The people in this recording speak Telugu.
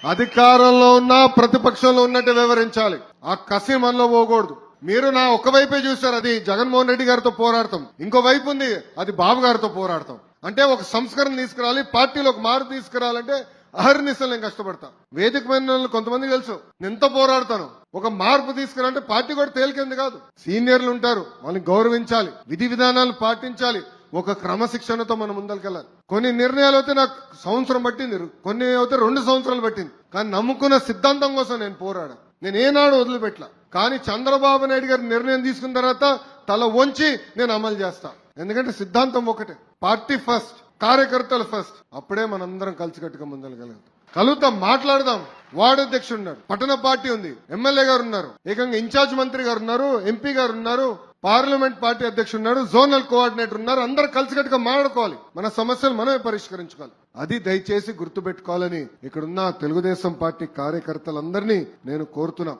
అధికారంలో ఉన్నా ప్రతిపక్షంలో ఉన్నట్టు వివరించాలి. ఆ కసి మనలో పోకూడదు. మీరు నా ఒకవైపే చూస్తారు, అది జగన్మోహన్ రెడ్డి గారితో పోరాడతాం. ఇంకో వైపు ఉంది, అది బాబు గారితో పోరాడతాం. అంటే ఒక సంస్కరణ తీసుకురావాలి, పార్టీలో ఒక మార్పు తీసుకురావాలంటే అహర్నిశలు నేను కష్టపడతా. వేదిక మీద కొంతమంది తెలుసు నేను ఎంత పోరాడతాను. ఒక మార్పు తీసుకురాలంటే పార్టీ కూడా తేలికేంది కాదు. సీనియర్లు ఉంటారు, వాళ్ళని గౌరవించాలి, విధి విధానాలు పాటించాలి, ఒక క్రమశిక్షణతో మనం ముందరికెళ్ళాలి. కొన్ని నిర్ణయాలు అయితే నాకు సంవత్సరం పట్టింది, కొన్ని అయితే 2 సంవత్సరాలు పట్టింది. కానీ నమ్ముకున్న సిద్ధాంతం కోసం నేను పోరాడా. నేను ఏనాడు వదిలిపెట్టలా. కానీ చంద్రబాబు నాయుడు గారి నిర్ణయం తీసుకున్న తర్వాత తల వంచి నేను అమలు చేస్తా. ఎందుకంటే సిద్ధాంతం ఒకటే, పార్టీ ఫస్ట్, కార్యకర్తలు ఫస్ట్. అప్పుడే మనందరం కలిసికట్టుగా ముందరగలుగుతాం. కలుగుతాం, మాట్లాడదాం. వార్డు అధ్యక్షుడు ఉన్నాడు, పట్టణ పార్టీ ఉంది, ఎమ్మెల్యే గారు ఉన్నారు, ఏకంగా ఇన్ఛార్జ్ మంత్రి గారు ఉన్నారు, ఎంపీ గారు ఉన్నారు, పార్లమెంట్ పార్టీ అధ్యక్షుడు ఉన్నారు, జోనల్ కోఆర్డినేటర్ ఉన్నారు. అందరూ కలిసికట్టుగా మాట్లాడుకోవాలి, మన సమస్యలు మనమే పరిష్కరించుకోవాలి. అది దయచేసి గుర్తుపెట్టుకోవాలని ఇక్కడున్న తెలుగుదేశం పార్టీ కార్యకర్తలందరినీ నేను కోరుతున్నా.